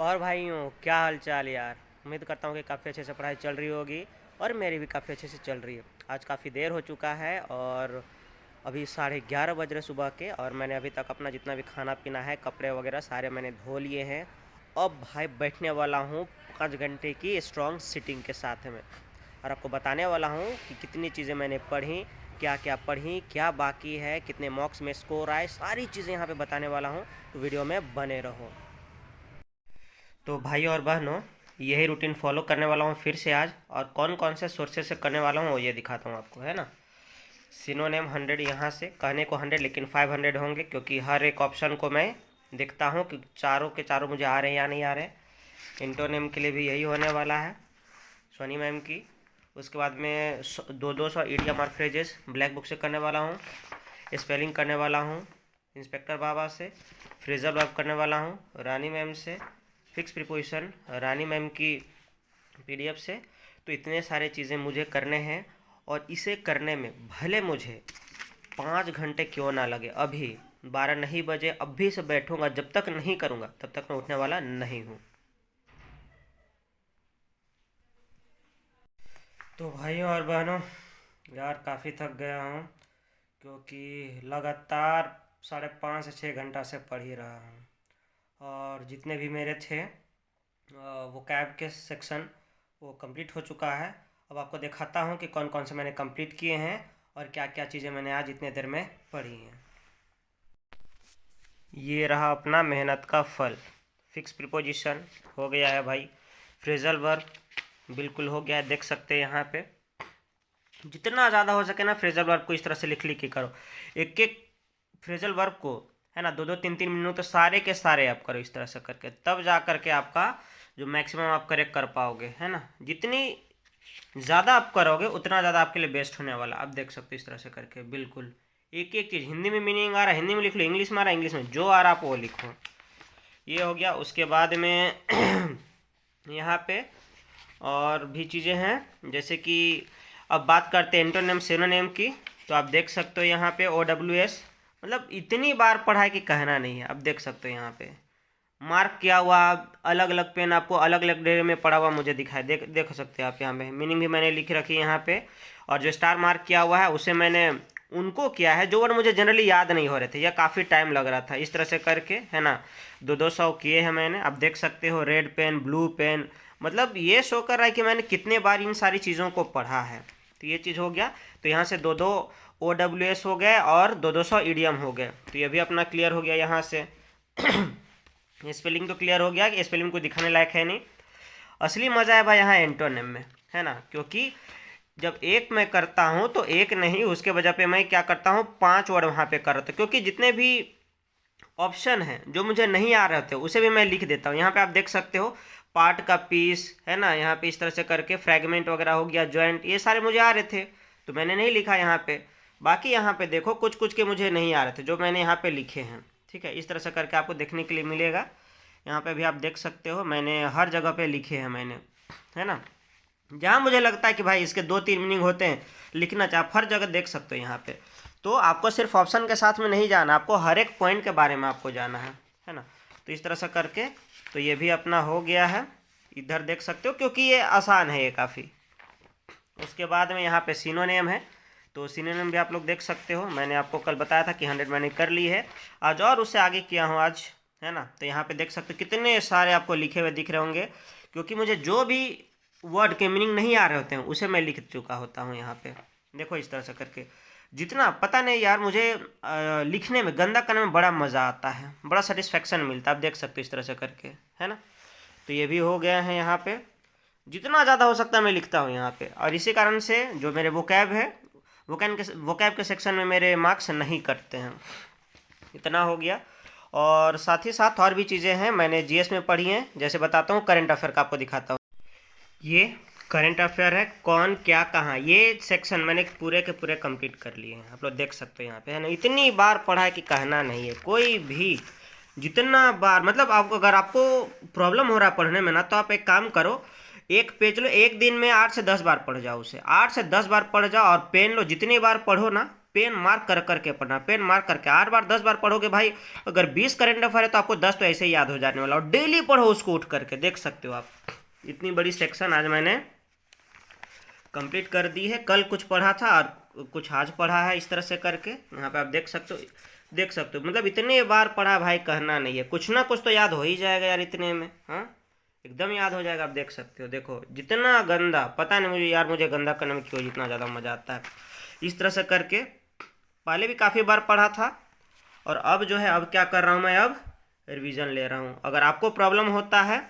और भाइयों, क्या हाल चाल यार। उम्मीद करता हूँ कि काफ़ी अच्छे से पढ़ाई चल रही होगी और मेरी भी काफ़ी अच्छे से चल रही है। आज काफ़ी देर हो चुका है और अभी 11:30 बज रहे सुबह के, और मैंने अभी तक अपना जितना भी खाना पीना है, कपड़े वगैरह सारे मैंने धो लिए हैं। अब भाई बैठने वाला हूँ 5 घंटे की स्ट्रॉन्ग सिटिंग के साथ में, और आपको बताने वाला हूँ कि कितनी चीज़ें मैंने पढ़ी, क्या क्या पढ़ी, क्या बाकी है, कितने मॉक्स में स्कोर आए, सारी चीज़ें यहाँ पे बताने वाला हूँ। तो वीडियो में बने रहो। तो भाई और बहनों, यही रूटीन फॉलो करने वाला हूँ फिर से आज, और कौन कौन से सोर्सेज से करने वाला हूँ वो ये दिखाता हूँ आपको, है ना। सिनोनेम 100 यहाँ से, कहने को 100 लेकिन 500 होंगे, क्योंकि हर एक ऑप्शन को मैं देखता हूँ कि चारों के चारों मुझे आ रहे हैं या नहीं आ रहे। इंटोनेम के लिए भी यही होने वाला है, सोनी मैम की। उसके बाद में 200 ईडियम और फ्रेजेस ब्लैक बुक से करने वाला हूँ। स्पेलिंग करने वाला हूँ इंस्पेक्टर बाबा से। फ्रेजल वर्ब करने वाला हूँ रानी मैम से। फिक्स प्रीपोजिशन रानी मैम की पीडीएफ से। तो इतने सारे चीज़ें मुझे करने हैं, और इसे करने में भले मुझे 5 घंटे क्यों ना लगे, अभी 12 नहीं बजे अब भी से बैठूंगा, जब तक नहीं करूँगा तब तक मैं उठने वाला नहीं हूँ। तो भाइयों और बहनों, यार काफ़ी थक गया हूँ, क्योंकि लगातार 5.5 से 6 घंटा से पढ़ ही रहा हूँ। और जितने भी मेरे थे वो कैब के सेक्शन वो कंप्लीट हो चुका है। अब आपको दिखाता हूँ कि कौन कौन से मैंने कंप्लीट किए हैं और क्या क्या चीज़ें मैंने आज इतने देर में पढ़ी हैं। ये रहा अपना मेहनत का फल। फिक्स प्रीपोजिशन हो गया है भाई। फ्रेजल वर्ब बिल्कुल हो गया है, देख सकते हैं यहाँ पे। जितना ज़्यादा हो सके ना फ्रेजल वर्ब को इस तरह से लिख लिख के करो, एक एक फ्रेजल वर्ब को, है ना। 2-2 3-3 मिनट तो सारे के सारे आप करो इस तरह से करके, तब जा करके आपका जो मैक्सिमम आप करेक्ट कर पाओगे, है ना। जितनी ज़्यादा आप करोगे उतना ज़्यादा आपके लिए बेस्ट होने वाला। आप देख सकते हो इस तरह से करके बिल्कुल एक एक चीज़। हिंदी में मीनिंग आ रहा है हिंदी में लिख लो, इंग्लिश में आ रहा है इंग्लिश में, जो आ रहा है आप वो लिखो। ये हो गया। उसके बाद में यहाँ पे और भी चीज़ें हैं, जैसे कि अब बात करते हैं एंटोनिम सिनोनिम की। तो आप देख सकते हो यहाँ पे OWS, मतलब इतनी बार पढ़ा है कि कहना नहीं है। अब देख सकते हो यहाँ पे मार्क किया हुआ, अलग अलग पेन आपको अलग अलग डेरे में पड़ा हुआ मुझे दिखाई देख सकते हैं आप। यहाँ पे मीनिंग भी मैंने लिख रखी है यहाँ पे, और जो स्टार मार्क किया हुआ है उसे मैंने उनको किया है जो वर्ड मुझे जनरली याद नहीं हो रहे थे या काफ़ी टाइम लग रहा था, इस तरह से करके, है ना। 200 किए हैं मैंने। अब देख सकते हो रेड पेन, ब्लू पेन, मतलब ये शो कर रहा है कि मैंने कितने बार इन सारी चीज़ों को पढ़ा है। तो ये चीज़ हो गया। तो यहाँ से 2-2 OWS हो गए और 200 ईडियम हो गए। तो ये भी अपना क्लियर हो गया यहाँ से। स्पेलिंग तो क्लियर हो गया कि स्पेलिंग को दिखाने लायक है नहीं। असली मज़ा है भाई यहाँ एंटोनिम में, है ना, क्योंकि जब एक मैं करता हूँ तो एक नहीं, उसके वजह पे मैं क्या करता हूँ 5 वर्ड वहाँ पे कर रहा था, क्योंकि जितने भी ऑप्शन हैं जो मुझे नहीं आ रहे थे उसे भी मैं लिख देता हूँ। यहाँ पे आप देख सकते हो पार्ट का पीस, है ना, यहाँ पे इस तरह से करके फ्रैगमेंट वगैरह हो गया, जॉइंट, ये सारे मुझे आ रहे थे तो मैंने नहीं लिखा यहाँ पे। बाकी यहाँ पे देखो कुछ कुछ के मुझे नहीं आ रहे थे जो मैंने यहाँ पे लिखे हैं, ठीक है। इस तरह से करके आपको देखने के लिए मिलेगा। यहाँ पे भी आप देख सकते हो मैंने हर जगह पे लिखे हैं मैंने, है ना। जहाँ मुझे लगता है कि भाई इसके 2-3 मीनिंग होते हैं लिखना चाहिए, आप हर जगह देख सकते हो यहाँ पे। तो आपको सिर्फ ऑप्शन के साथ में नहीं जाना, आपको हर एक पॉइंट के बारे में आपको जाना है ना। तो इस तरह से करके तो ये भी अपना हो गया है, इधर देख सकते हो, क्योंकि ये आसान है ये काफ़ी। उसके बाद में यहाँ पे सिनोनिम है, तो सिनोनिम भी आप लोग देख सकते हो। मैंने आपको कल बताया था कि 100 मैंने कर ली है आज, और उससे आगे किया हूँ आज, है ना। तो यहाँ पे देख सकते हो कितने सारे आपको लिखे हुए दिख रहे होंगे, क्योंकि मुझे जो भी वर्ड के मीनिंग नहीं आ रहे होते हैं उसे मैं लिख चुका होता हूँ यहाँ पे। देखो इस तरह से करके, जितना पता नहीं यार मुझे लिखने में, गंदा करने में बड़ा मज़ा आता है, बड़ा सेटिस्फेक्शन मिलता है। आप देख सकते हो इस तरह से करके, है ना। तो ये भी हो गया है यहाँ पे। जितना ज़्यादा हो सकता है मैं लिखता हूँ यहाँ पे, और इसी कारण से जो मेरे वोकैब है, वोकैब के सेक्शन में मेरे मार्क्स नहीं कटते हैं। इतना हो गया। और साथ ही साथ और भी चीज़ें हैं मैंने जीएस में पढ़ी हैं, जैसे बताता हूँ करंट अफेयर का आपको दिखाता हूँ। ये करंट अफेयर है, कौन क्या कहाँ, ये सेक्शन मैंने पूरे के पूरे कंप्लीट कर लिए हैं। आप लोग देख सकते हो यहाँ पे, है ना। इतनी बार पढ़ा है कि कहना नहीं है। कोई भी जितना बार, मतलब आपको अगर आपको प्रॉब्लम हो रहा है पढ़ने में ना, तो आप एक काम करो, एक पेज लो, एक दिन में 8 से 10 बार पढ़ जाओ उसे, 8 से 10 बार पढ़ जाओ, और पेन लो, जितनी बार पढ़ो ना पेन मार्क कर करके पढ़ना, पेन मार्क करके 8 बार 10 बार पढ़ोगे भाई। अगर 20 करंट अफेयर है तो आपको 10 तो ऐसे ही याद हो जाने वाला, और डेली पढ़ो उसको उठ करके, देख सकते हो आप। इतनी बड़ी सेक्शन आज मैंने कंप्लीट कर दी है। कल कुछ पढ़ा था और कुछ आज पढ़ा है, इस तरह से करके यहाँ पे आप देख सकते हो, देख सकते हो। मतलब इतने बार पढ़ा भाई, कहना नहीं है, कुछ ना कुछ तो याद हो ही जाएगा यार इतने में। हाँ, एकदम याद हो जाएगा। आप देख सकते हो, देखो जितना गंदा, पता नहीं मुझे यार, मुझे गंदा करने में क्यों इतना ज़्यादा मज़ा आता है। इस तरह से करके पहले भी काफ़ी बार पढ़ा था, और अब जो है, अब क्या कर रहा हूँ मैं, अब रिवीजन ले रहा हूँ। अगर आपको प्रॉब्लम होता है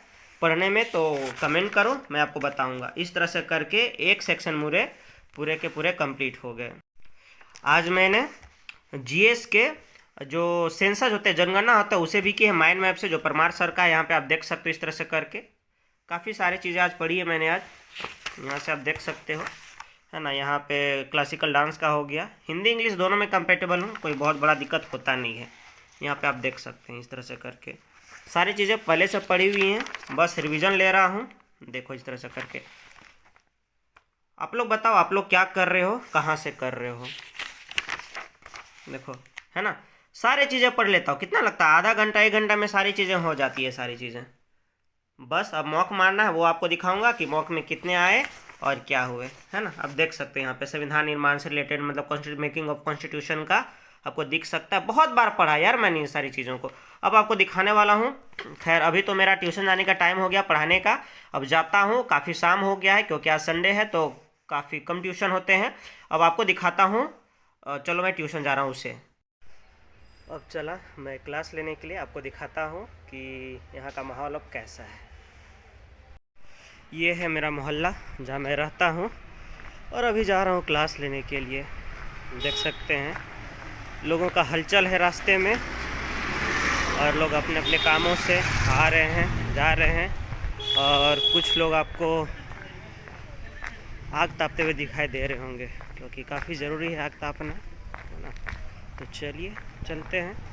पढ़ने में तो कमेंट करो, मैं आपको बताऊंगा। इस तरह से करके एक सेक्शन मुझे पूरे के पूरे कंप्लीट हो गए। आज मैंने जीएस के जो सेंसस होते हैं, जनगणना होता है, उसे भी की है माइंड मैप से, जो परमार सर का है। यहाँ पे आप देख सकते हो, इस तरह से करके काफ़ी सारी चीज़ें आज पढ़ी है मैंने आज। यहाँ से आप देख सकते हो, है ना। यहाँ पे क्लासिकल डांस का हो गया, हिंदी इंग्लिश दोनों में कंपेटेबल हूँ, कोई बहुत बड़ा दिक्कत होता नहीं है। यहाँ पे आप देख सकते हैं, इस तरह से करके सारी चीज़ें पहले से पढ़ी हुई हैं, बस रिवीजन ले रहा हूँ। देखो इस तरह से करके। आप लोग बताओ, आप लोग क्या कर रहे हो, कहाँ से कर रहे हो। देखो, है ना, सारी चीज़ें पढ़ लेता हूँ। कितना लगता है, आधा घंटा 1 घंटा में सारी चीज़ें हो जाती है, सारी चीज़ें। बस अब मॉक मारना है, वो आपको दिखाऊंगा कि मॉक में कितने आए और क्या हुए, है ना। अब देख सकते हैं यहाँ पे संविधान निर्माण से रिलेटेड, मतलब मेकिंग ऑफ कॉन्स्टिट्यूशन का आपको दिख सकता है। बहुत बार पढ़ा यार मैंने इन सारी चीज़ों को, अब आपको दिखाने वाला हूँ। खैर अभी तो मेरा ट्यूशन जाने का टाइम हो गया पढ़ाने का, अब जाता हूँ। काफ़ी शाम हो गया है, क्योंकि आज संडे है तो काफ़ी कम ट्यूशन होते हैं। अब आपको दिखाता हूँ, चलो मैं ट्यूशन जा रहा हूँ उसे। अब चला मैं क्लास लेने के लिए, आपको दिखाता हूँ कि यहाँ का माहौल अब कैसा है। ये है मेरा मोहल्ला जहाँ मैं रहता हूँ, और अभी जा रहा हूँ क्लास लेने के लिए। देख सकते हैं लोगों का हलचल है रास्ते में, और लोग अपने अपने कामों से आ रहे हैं, जा रहे हैं, और कुछ लोग आपको आग तापते हुए दिखाई दे रहे होंगे, क्योंकि काफ़ी ज़रूरी है आग तापना, है ना। तो चलिए चलते हैं।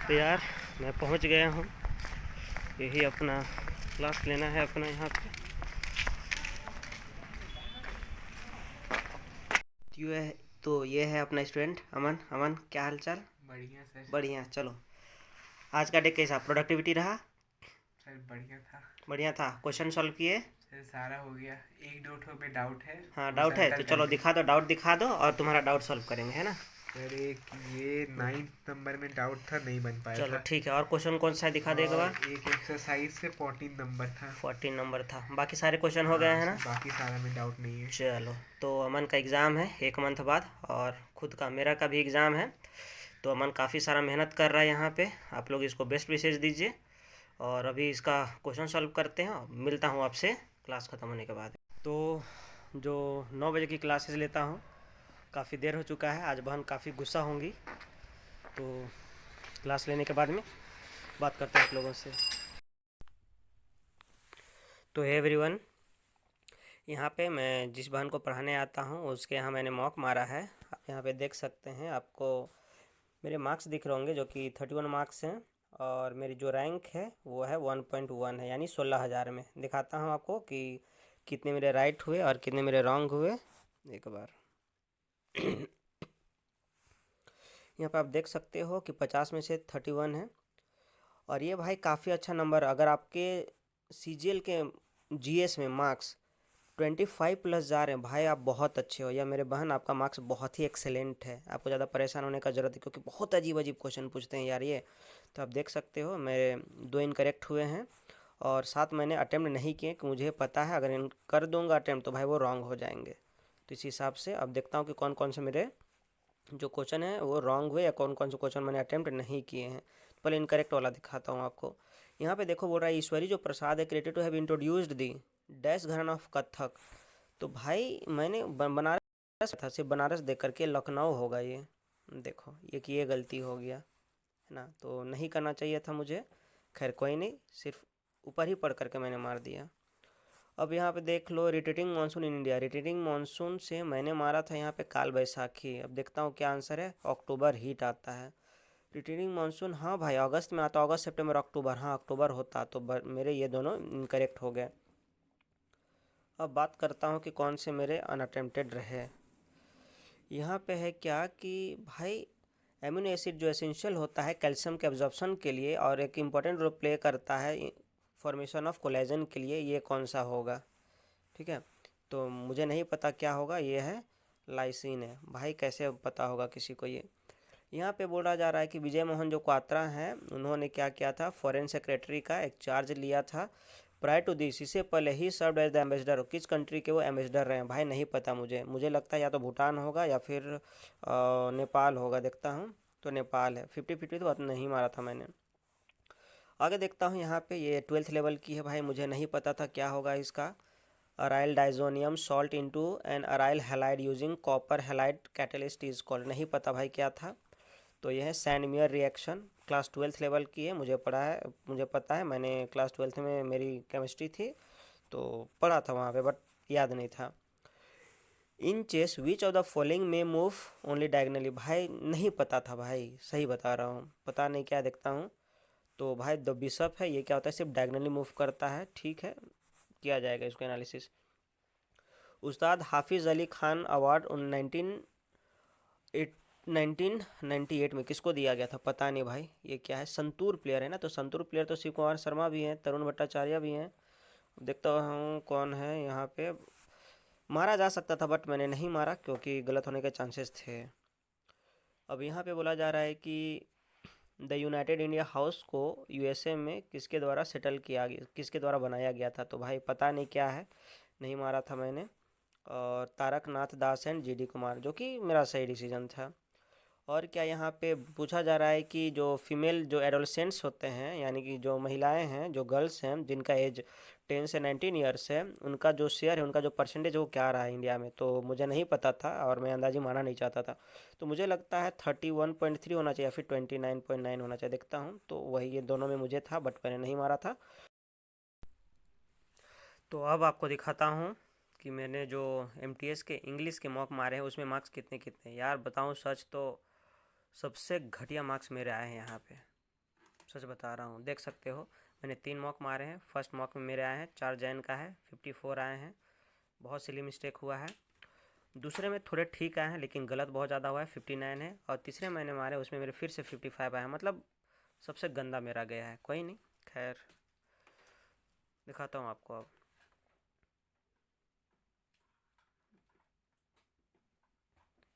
तो यार मैं पहुंच गया हूं, यही अपना क्लास लेना है अपना यहाँ पे। तो ये है अपना स्टूडेंट अमन। अमन क्या हाल चाल। बढ़िया सर। बढ़िया। चलो आज का डे कैसा, प्रोडक्टिविटी रहा। सर बढ़िया था। बढ़िया था। क्वेश्चन सॉल्व किए। सर सारा हो गया, एक दो ठो पे डाउट है। हाँ वो डाउट सर है तो कल चलो करेंगे। दिखा दो, डाउट दिखा दो, और तुम्हारा डाउट सॉल्व करेंगे, है ना। सर एक ये 9th नंबर में डाउट था, नहीं बन पाया चलो था। ठीक है, और क्वेश्चन कौन सा है दिखा दे एक बार। और एक एक्सरसाइज से 14 नंबर था। 14 नंबर था, बाकी सारे क्वेश्चन हो गए हाँ हैं सर, ना। बाकी सारा में डाउट नहीं है। चलो तो अमन का एग्ज़ाम है 1 मंथ बाद, और खुद का मेरा का भी एग्ज़ाम है। तो अमन काफ़ी सारा मेहनत कर रहा है यहाँ पे, आप लोग इसको बेस्ट विशेष दीजिए। और अभी इसका क्वेश्चन सॉल्व करते हैं, मिलता हूँ आपसे क्लास ख़त्म होने के बाद। तो जो 9 बजे की क्लासेस लेता हूँ, काफ़ी देर हो चुका है, आज बहन काफ़ी गुस्सा होंगी, तो क्लास लेने के बाद में बात करते हैं आप लोगों से। तो हे एवरीवन, यहाँ पे मैं जिस बहन को पढ़ाने आता हूँ उसके यहाँ मैंने मॉक मारा है। आप यहाँ पे देख सकते हैं, आपको मेरे मार्क्स दिख रहे होंगे जो कि 31 मार्क्स हैं, और मेरी जो रैंक है वो है 1.1 है, यानी 16,000 में। दिखाता हूँ आपको कि कितने मेरे राइट हुए और कितने मेरे रॉन्ग हुए एक बार। यहाँ पे आप देख सकते हो कि 50 में से 31 है, और ये भाई काफ़ी अच्छा नंबर। अगर आपके सीजीएल के जीएस में मार्क्स 25+ जा रहे हैं भाई, आप बहुत अच्छे हो। या मेरे बहन, आपका मार्क्स बहुत ही एक्सेलेंट है, आपको ज़्यादा परेशान होने का ज़रूरत है, क्योंकि बहुत अजीब अजीब क्वेश्चन पूछते हैं यार ये। तो आप देख सकते हो मेरे 2 इनकरेक्ट हुए हैं, और 7 मैंने अटेम्प्ट नहीं किए, कि मुझे पता है अगर इन कर दूंगा अटेम्प्ट तो भाई वो रॉन्ग हो जाएंगे। तो इस हिसाब से अब देखता हूँ कि कौन कौन से मेरे जो क्वेश्चन है वो रॉन्ग हुए, या कौन कौन से क्वेश्चन मैंने अटेम्प्ट नहीं किए हैं। तो पहले इनकरेक्ट वाला दिखाता हूँ आपको। यहाँ पे देखो, बोल रहा है ईश्वरी जो प्रसाद है created to have introduced the dash gharana of Kathak. तो भाई मैंने बनारस था, सिर्फ बनारस देख करके लखनऊ होगा ये। देखो ये गलती हो गया, है ना, तो नहीं करना चाहिए था मुझे। खैर कोई नहीं, सिर्फ ऊपर ही पढ़ करके मैंने मार दिया। अब यहाँ पे देख लो, retreating monsoon in India, retreating monsoon से मैंने मारा था यहाँ पे काल बैसाखी। अब देखता हूँ क्या आंसर है, अक्टूबर हीट आता है। रिटेनिंग मानसून, हाँ भाई अगस्त में आता, अगस्त सितंबर अक्टूबर, हाँ अक्टूबर होता, तो मेरे ये दोनों इनकरेक्ट हो गए। अब बात करता हूँ कि कौन से मेरे अनअटेम्प्टेड रहे। यहाँ पे है क्या कि भाई एमिनो एसिड जो एसेंशियल होता है कैल्शियम के एब्जॉर्प्शन के लिए और एक इम्पॉर्टेंट रोल प्ले करता है फॉर्मेशन ऑफ कोलेजन के लिए, ये कौन सा होगा? ठीक है, तो मुझे नहीं पता क्या होगा, ये है लाइसिन है। भाई कैसे पता होगा किसी को ये? यहाँ पे बोला जा रहा है कि विजय मोहन जो क्वात्रा हैं उन्होंने क्या किया था, फॉरेन सेक्रेटरी का एक चार्ज लिया था। प्रायर टू दिस, इससे पहले ही सर्व एज द एम्बेसडर, किस कंट्री के वो एम्बेसडर रहे हैं भाई नहीं पता मुझे लगता है या तो भूटान होगा या फिर नेपाल होगा। देखता हूँ, तो नेपाल है। 50-50 तो नहीं मारा था मैंने। आगे देखता हूँ, यहाँ पे ये 12th लेवल की है भाई, मुझे नहीं पता था क्या होगा इसका। Aryl diazonium salt into an aryl halide using copper halide catalyst is called, नहीं पता भाई क्या था। तो यह है सैंडमियर रिएक्शन, क्लास 12th लेवल की है, मुझे पता है, मैंने क्लास 12th में मेरी केमिस्ट्री थी तो पढ़ा था वहाँ पे, बट याद नहीं था। In chess which of the following में मूव ओनली डायगनली, भाई नहीं पता था भाई, सही बता रहा हूँ, पता नहीं क्या। देखता हूँ तो भाई द बिशप है, ये क्या होता है, सिर्फ डायगनली मूव करता है। ठीक है, किया जाएगा इसको एनालिसिस। उस्ताद हाफिज़ अली खान अवार्ड 1998 में किसको दिया गया था? पता नहीं भाई, ये क्या है, संतूर प्लेयर है ना, तो संतूर प्लेयर तो शिव कुमार शर्मा भी हैं, तरुण भट्टाचार्य भी हैं। देखता हूँ कौन है यहाँ पे। मारा जा सकता था बट मैंने नहीं मारा क्योंकि गलत होने के चांसेस थे। अब यहाँ पे बोला जा रहा है कि द यूनाइटेड इंडिया हाउस को यूएसए में किसके द्वारा सेटल किया गया, किसके द्वारा बनाया गया था? तो भाई पता नहीं क्या है, नहीं मारा था मैंने। और तारक नाथ दास एंड जीडी कुमार, जो कि मेरा सही डिसीजन था। और क्या यहाँ पे पूछा जा रहा है कि जो फीमेल जो एडोलसेंट्स होते हैं, यानी कि जो महिलाएं हैं, जो गर्ल्स हैं जिनका एज 10 से 19 ईयर्स है, उनका जो शेयर है, उनका जो परसेंटेज है वो क्या रहा है इंडिया में? तो मुझे नहीं पता था और मैं अंदाजी माना नहीं चाहता था, तो मुझे लगता है 31.3 होना चाहिए या फिर 29.9 होना चाहिए। देखता हूँ, तो वही ये दोनों में मुझे था बट मैंने नहीं मारा था। तो अब आपको दिखाता हूँ कि मैंने जो एमटीएस के इंग्लिश के मॉक मारे हैं उसमें मार्क्स कितने कितने। यार बताऊँ सच तो सबसे घटिया मार्क्स मेरे आए हैं यहाँ पे, सच बता रहा हूँ। देख सकते हो मैंने 3 मॉक मारे हैं, फर्स्ट मॉक में मेरे आए हैं 4 जैन का है, 54 आए हैं, बहुत सिली मिस्टेक हुआ है। दूसरे में थोड़े ठीक आए हैं लेकिन गलत बहुत ज़्यादा हुआ है, 59 है। और तीसरे मैंने मारे उसमें मेरे फिर से 55 आए हैं, मतलब सबसे गंदा मेरा गया है। कोई नहीं, खैर दिखाता हूँ आपको। अब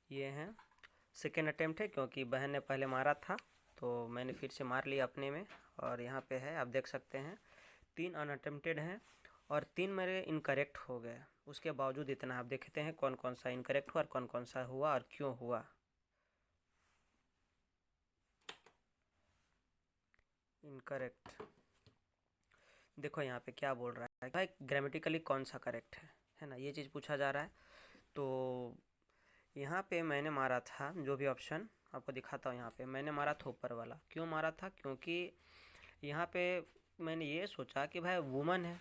ये हैं, सेकेंड अटेम्प्ट है क्योंकि बहन ने पहले मारा था तो मैंने फिर से मार लिया अपने में। और यहाँ पे है, आप देख सकते हैं 3 अनअटेम्प्टेड हैं और 3 मेरे इनकरेक्ट हो गए। उसके बावजूद इतना, आप देखते हैं कौन कौन सा इनकरेक्ट हुआ और कौन कौन सा हुआ और क्यों हुआ। इनकरेक्ट देखो यहाँ पे क्या बोल रहा है भाई, ग्रामेटिकली कौन सा करेक्ट है ना, ये चीज़ पूछा जा रहा है। तो यहाँ पे मैंने मारा था जो भी ऑप्शन आपको दिखाता हूँ, यहाँ पे मैंने मारा था ऊपर वाला। क्यों मारा था? क्योंकि यहाँ पे मैंने ये सोचा कि भाई वुमन है,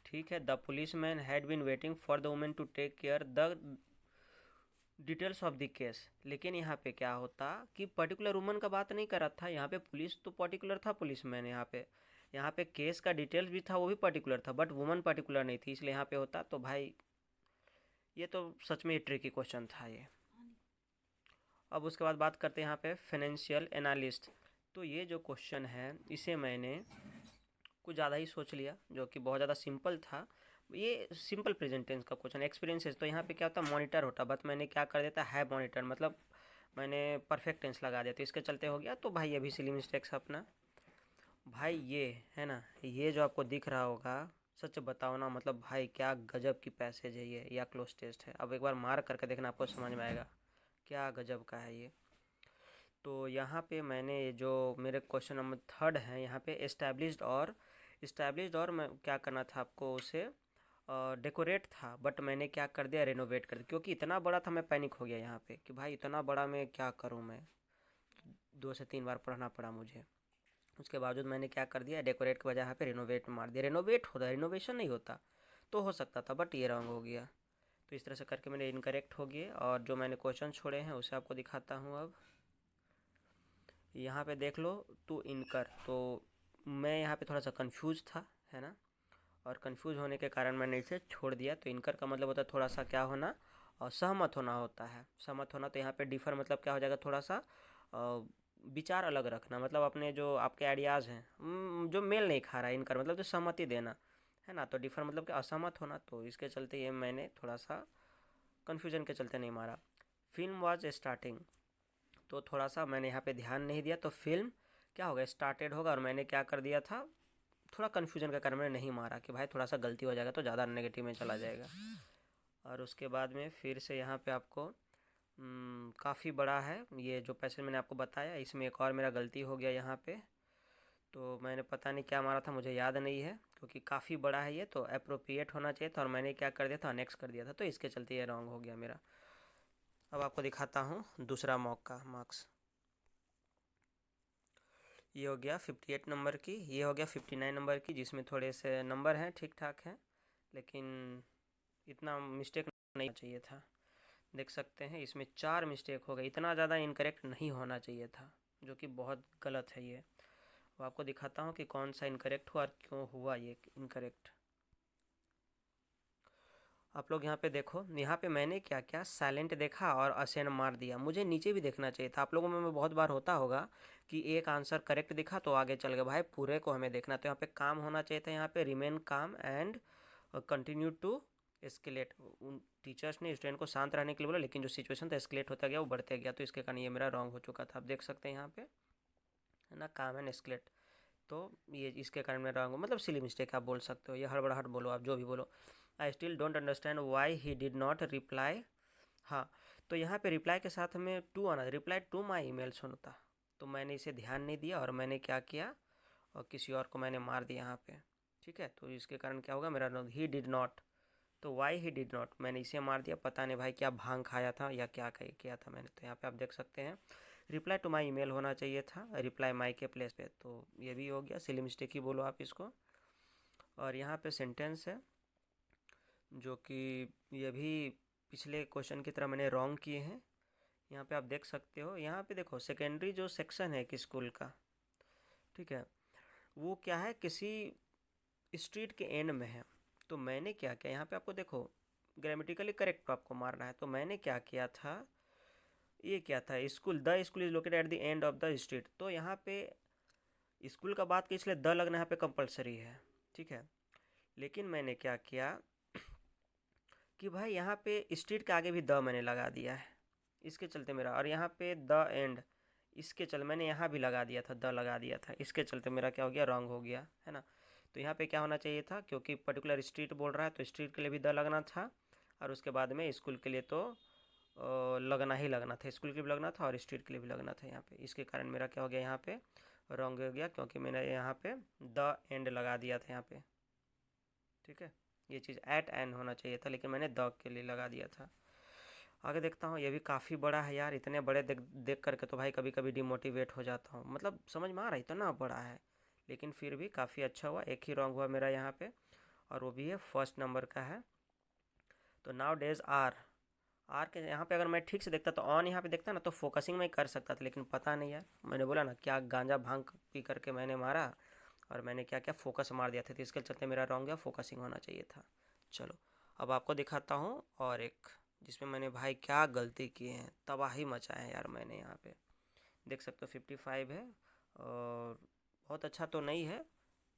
ठीक है, the police man had been waiting for the women to take care the details of the case. लेकिन यहाँ पे क्या होता कि पर्टिकुलर वुमन का बात नहीं कर रहा था, यहाँ पे पुलिस तो पर्टिकुलर था, पुलिस मैन यहाँ पे केस का डिटेल्स भी था, वो भी पर्टिकुलर था, बट वुमन पर्टिकुलर नहीं थी, इसलिए यहाँ पे होता। तो भाई ये तो सच में ट्रिकी क्वेश्चन था ये। अब उसके बाद बात करते हैं यहाँ पे फाइनेंशियल एनालिस्ट। तो ये जो क्वेश्चन है इसे मैंने कुछ ज़्यादा ही सोच लिया, जो कि बहुत ज़्यादा सिंपल था। ये सिंपल प्रेजेंट टेंस का क्वेश्चन, एक्सपीरियंसेस। तो यहाँ पे क्या होता है, मॉनिटर होता, बट मैंने क्या कर देता है मॉनिटर, मतलब मैंने परफेक्ट टेंस लगा दिया, तो इसके चलते हो गया। तो भाई ये भी सिली मिस्टेक्स अपना। भाई ये है ना, ये जो आपको दिख रहा होगा, सच बताओ ना, मतलब भाई क्या गजब की पैसेज है ये, या क्लोज टेस्ट है। अब एक बार मार करके देखना, आपको समझ में आएगा क्या गजब का है ये। तो यहाँ पे मैंने जो मेरे क्वेश्चन नंबर 3 है, यहाँ पे इस्टेब्लिश्ड और मैं क्या करना था आपको, उसे डेकोरेट था, बट मैंने क्या कर दिया, रेनोवेट कर दिया, क्योंकि इतना बड़ा था, मैं पैनिक हो गया यहाँ पे कि भाई इतना बड़ा मैं क्या करूँ। मैं 2 से 3 बार पढ़ना पड़ा मुझे। उसके बावजूद मैंने क्या कर दिया, डेकोरेट के बजाय यहाँ पे रिनोवेट मार दिया। रिनोवेट होता है, रिनोवेशन नहीं होता। तो हो सकता था, बट ये रॉन्ग हो गया। तो इस तरह से करके मैंने इनकरेक्ट हो गए। और जो मैंने क्वेश्चन छोड़े हैं उसे आपको दिखाता हूँ। अब यहाँ पे देख लो, टू इनकर, तो मैं यहाँ पे थोड़ा सा कंफ्यूज था, है ना, और कंफ्यूज होने के कारण मैंने इसे छोड़ दिया। तो इनकर का मतलब होता है थोड़ा सा क्या होना, और सहमत होना होता है। सहमत होना, तो यहाँ पे डिफ़र मतलब क्या हो जाएगा, थोड़ा सा विचार अलग रखना, मतलब अपने जो आपके आइडियाज़ हैं जो मेल नहीं खा रहा है, इनकर मतलब तो सहमति देना, है ना। तो डिफ़र मतलब कि असहमत होना, तो इसके चलते ये मैंने थोड़ा सा कन्फ्यूजन के चलते नहीं मारा। फिल्म वॉज स्टार्टिंग, तो थोड़ा सा मैंने यहाँ पे ध्यान नहीं दिया, तो फिल्म क्या होगा, स्टार्टेड होगा, और मैंने क्या कर दिया था, थोड़ा कन्फ्यूजन के कारण मैंने नहीं मारा कि भाई थोड़ा सा गलती हो जाएगा तो ज़्यादा नेगेटिव में चला जाएगा। और उसके बाद में फिर से यहाँ पे आपको काफ़ी बड़ा है ये जो पैसेज मैंने आपको बताया, इसमें एक और मेरा गलती हो गया यहाँ पे। तो मैंने पता नहीं क्या मारा था, मुझे याद नहीं है, क्योंकि काफ़ी बड़ा है ये, तो अप्रोप्रिएट होना चाहिए था, और मैंने क्या कर दिया था, नेक्स्ट कर दिया था, तो इसके चलते ये रॉन्ग हो गया मेरा। अब आपको दिखाता हूँ दूसरा मॉक का मार्क्स। ये हो गया 58 नंबर की, ये हो गया 59 नंबर की, जिसमें थोड़े से नंबर हैं ठीक ठाक हैं, लेकिन इतना मिस्टेक नहीं चाहिए था। देख सकते हैं इसमें 4 मिस्टेक हो गए, इतना ज़्यादा इनकरेक्ट नहीं होना चाहिए था, जो कि बहुत गलत है ये। अब आपको दिखाता हूँ कि कौन सा इनकरेक्ट हुआ और क्यों हुआ ये इनकरेक्ट। आप लोग यहाँ पे देखो, यहाँ पे मैंने क्या क्या साइलेंट देखा और असेंड मार दिया। मुझे नीचे भी देखना चाहिए था। आप लोगों में बहुत बार होता होगा कि एक आंसर करेक्ट दिखा तो आगे चल गए, भाई पूरे को हमें देखना। तो यहाँ पे काम होना चाहिए था, यहाँ पे remain calm and continue to escalate. उन टीचर्स ने स्टूडेंट को शांत रहने के लिए बोला, लेकिन जो सिचुएशन था एस्केलेट होता गया, वो बढ़ते गया, तो इसके कारण ये मेरा रॉन्ग हो चुका था। आप देख सकते हैं यहाँ पे, है ना, काम एंड एस्केलेट, तो ये इसके कारण मैं रॉन्ग हूँ, मतलब सिली मिस्टेक आप बोल सकते हो, ये हड़बड़ाहट बोलो, आप जो भी बोलो। I still don't understand why he did not reply. हाँ, तो यहाँ पे रिप्लाई के साथ में टू आना, रिप्लाई टू माई ईमेल्स होता, तो मैंने इसे ध्यान नहीं दिया और मैंने क्या किया, और किसी और को मैंने मार दिया यहाँ पे। ठीक है, तो इसके कारण क्या होगा, मेरा ही डिड नॉट, तो वाई ही डिड नॉट, मैंने इसे मार दिया। पता नहीं भाई क्या भांग खाया था या क्या किया था मैंने। तो यहाँ पे आप देख सकते हैं रिप्लाई टू माई ईमेल होना चाहिए था, रिप्लाई माई के प्लेस पे, तो ये भी हो गया, सिली मिस्टेक ही बोलो आप इसको। और यहाँ पे सेंटेंस है जो कि ये भी पिछले क्वेश्चन की तरह मैंने रॉन्ग किए हैं। यहाँ पे आप देख सकते हो, यहाँ पे देखो सेकेंडरी जो सेक्शन है कि स्कूल का, ठीक है, वो क्या है, किसी स्ट्रीट के एंड में है। तो मैंने क्या किया, यहाँ पे आपको देखो ग्रामेटिकली करेक्ट आपको मारना है, तो मैंने क्या किया था, ये क्या था, school, the school is located at the end of the street, तो यहाँ पे स्कूल का बात की, इसलिए द लगना यहाँ पे कंपलसरी है, ठीक है। लेकिन मैंने क्या किया कि भाई यहाँ पे स्ट्रीट के आगे भी द मैंने लगा दिया है, इसके चलते मेरा, और यहाँ पे द एंड, इसके चल मैंने यहाँ भी लगा दिया था, द लगा दिया था, इसके चलते मेरा क्या हो गया, रॉन्ग हो गया, है ना। तो यहाँ पे क्या होना चाहिए था, क्योंकि पर्टिकुलर स्ट्रीट बोल रहा है, तो स्ट्रीट के लिए भी द लगना था, और उसके बाद में स्कूल के लिए तो लगना ही लगना था, स्कूल के लिए भी लगना था और स्ट्रीट के लिए भी लगना था यहाँ पे। इसके कारण मेरा क्या हो गया, यहाँ पे रॉन्ग हो गया, क्योंकि मैंने यहाँ पे द एंड लगा दिया था यहाँ पे, ठीक है। ये चीज़ एट एन होना चाहिए था, लेकिन मैंने द के लिए लगा दिया था। आगे देखता हूँ, ये भी काफ़ी बड़ा है यार, इतने बड़े देख देख करके तो भाई कभी कभी डिमोटिवेट हो जाता हूँ, मतलब समझ में आ रहा है इतना बड़ा है, लेकिन फिर भी काफ़ी अच्छा हुआ, एक ही रॉन्ग हुआ मेरा यहाँ पे, और वो भी है फर्स्ट नंबर का है। तो नाउ डेज आर के यहाँ पे अगर मैं ठीक से देखता तो ऑन यहाँ पे देखता ना, तो फोकसिंग में कर सकता था, लेकिन पता नहीं यार, मैंने बोला ना क्या गांजा भांग पी करके मैंने मारा, और मैंने क्या क्या फोकस मार दिया था, तो इसके चलते मेरा रॉन्ग गया, फोकसिंग होना चाहिए था। चलो अब आपको दिखाता हूँ और एक, जिसमें मैंने भाई क्या गलती की है, तबाही मचाए हैं यार मैंने यहाँ पे। देख सकते हो 55 है, और बहुत अच्छा तो नहीं है,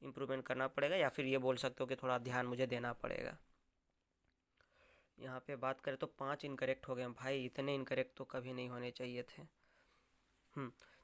इम्प्रूवमेंट करना पड़ेगा, या फिर ये बोल सकते हो कि थोड़ा ध्यान मुझे देना पड़ेगा। यहाँ पे बात करें तो 5 इनकरेक्ट हो गए हैं भाई, इतने इनकरेक्ट तो कभी नहीं होने चाहिए थे।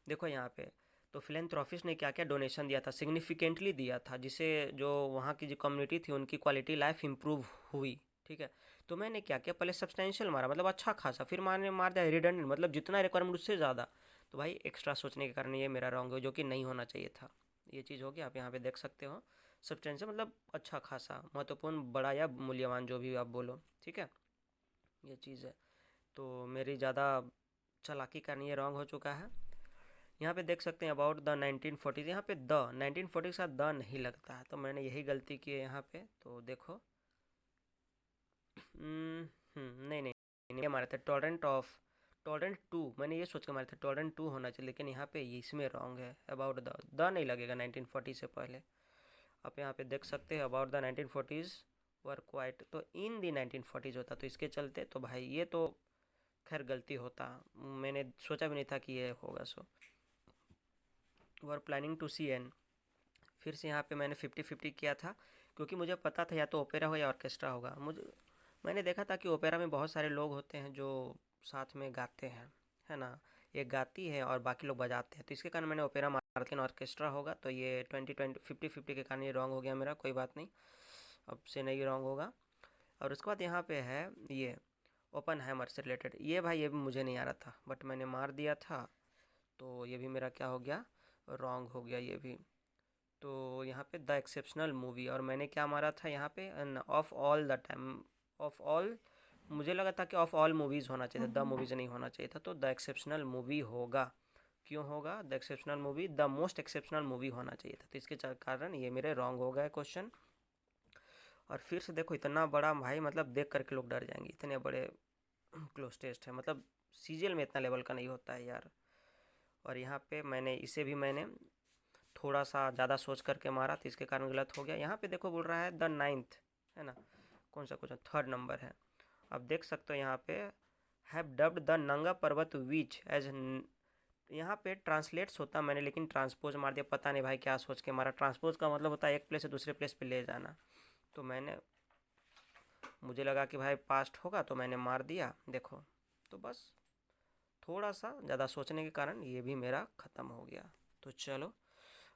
देखो यहाँ पे, तो फिलेंथ्रोपिस्ट ने क्या क्या डोनेशन दिया था, सिग्निफिकेंटली दिया था, जिससे जो वहाँ की जो कम्युनिटी थी उनकी क्वालिटी लाइफ इम्प्रूव हुई, ठीक है। तो मैंने क्या किया, पहले सब्सटेंशियल मारा, मतलब अच्छा खासा, फिर मारने मार दिया रिडंडेंट, मतलब जितना रिक्वायरमेंट उससे ज़्यादा, तो भाई एक्स्ट्रा सोचने के कारण ये मेरा रॉन्ग है, जो कि नहीं होना चाहिए था। ये चीज़ होगी, आप यहाँ पे देख सकते हो, सब्सटेंशियल मतलब अच्छा खासा, महत्वपूर्ण, बड़ा या मूल्यवान, जो भी आप बोलो, ठीक है, ये चीज़ है। तो मेरी ज़्यादा चालाकी कारण ये रॉन्ग हो चुका है। यहाँ पे देख सकते हैं अबाउट द 1940, यहाँ पे द 1940 के साथ द नहीं लगता है, तो मैंने यही गलती की है यहाँ पे। तो देखो नहीं नहीं नहीं, मारा था टॉलरेंट 2, मैंने ये सोच के मारा था टॉलरेंट 2 होना चाहिए, लेकिन यहाँ पे ये इसमें रॉन्ग है। अबाउट द नहीं लगेगा 1940 से पहले। आप यहाँ पे देख सकते हैं about the 1940s were quite, तो इन दी 1940s होता, तो इसके चलते तो भाई ये तो खैर गलती होता, मैंने सोचा भी नहीं था कि ये होगा। So we're planning to see एन, फिर से यहाँ पे मैंने 50-50 किया था, क्योंकि मुझे पता था या तो ओपेरा हो या ऑर्केस्ट्रा होगा। मैंने देखा था कि ओपेरा में बहुत सारे लोग होते हैं जो साथ में गाते हैं, है ना, एक गाती है और बाकी लोग बजाते हैं, तो इसके कारण मैंने ओपेरा मारा, लेकिन ऑर्केस्ट्रा होगा, तो ये 20-20 50-50 के कारण ये रॉन्ग हो गया मेरा। कोई बात नहीं, अब से नहीं रॉन्ग होगा। और उसके बाद यहाँ पे है ये ओपन हैमर से रिलेटेड, ये भाई ये भी मुझे नहीं आ रहा था, बट मैंने मार दिया था, तो ये भी मेरा क्या हो गया, रॉन्ग हो गया ये भी। तो यहाँ पे द एक्सेप्शनल मूवी, और मैंने क्या मारा था यहाँ पे, of all the time, of all, मुझे लगा था कि ऑफ ऑल मूवीज़ होना चाहिए था, द मूवीज़ नहीं होना चाहिए था, तो द एक्सेप्शनल मूवी होगा। क्यों होगा the exceptional movie, the most exceptional movie होना चाहिए था, तो इसके कारण ये मेरे रॉन्ग हो गए क्वेश्चन। और फिर से देखो इतना बड़ा भाई, मतलब देख करके लोग डर जाएंगे, इतने बड़े क्लोज टेस्ट है, मतलब सीजीएल में इतना लेवल का नहीं होता है यार। और यहाँ पे इसे भी मैंने थोड़ा सा ज़्यादा सोच करके मारा, तो इसके कारण गलत हो गया। यहाँ पे देखो बोल रहा है द 9th, है ना, कौन सा क्वेश्चन, 3rd नंबर है। अब देख सकते हो यहाँ पे हैव डब्ड द नंगा पर्वत विच एज, यहाँ पे ट्रांसलेट्स होता मैंने, लेकिन ट्रांसपोज मार दिया, पता नहीं भाई क्या सोच के मारा। ट्रांसपोज का मतलब होता है एक प्लेस से दूसरे प्लेस पे ले जाना, तो मुझे लगा कि भाई पास्ट होगा, तो मैंने मार दिया, देखो। तो बस थोड़ा सा ज़्यादा सोचने के कारण ये भी मेरा ख़त्म हो गया। तो चलो,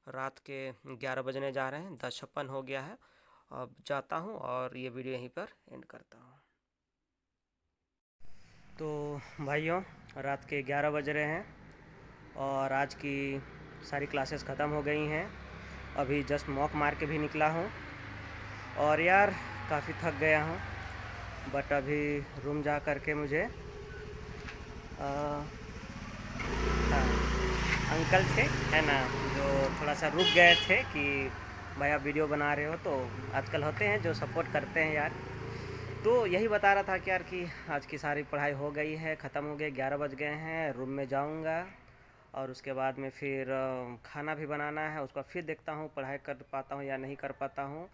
रात के 11 बजने जा रहे हैं, 10:56 हो गया है, अब जाता हूँ और ये वीडियो यहीं पर एंड करता हूँ। तो भाइयों, रात के 11 बज रहे हैं और आज की सारी क्लासेस ख़त्म हो गई हैं। अभी जस्ट मॉक मार के भी निकला हूँ और यार काफ़ी थक गया हूँ, बट अभी रूम जा कर के मुझे हाँ, अंकल थे, है ना, जो थोड़ा सा रुक गए थे कि भाई आप वीडियो बना रहे हो, तो आजकल होते हैं जो सपोर्ट करते हैं यार। तो यही बता रहा था कि यार कि आज की सारी पढ़ाई हो गई है, ख़त्म हो गई, 11 बज गए हैं, रूम में जाऊंगा और उसके बाद में फिर खाना भी बनाना है, उसका फिर देखता हूँ पढ़ाई कर पाता हूँ या नहीं कर पाता हूँ।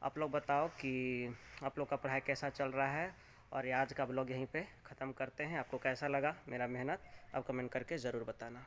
आप लोग बताओ कि आप लोग का पढ़ाई कैसा चल रहा है। और ये आज का ब्लॉग यहीं पे ख़त्म करते हैं। आपको कैसा लगा मेरा मेहनत, आप कमेंट करके ज़रूर बताना।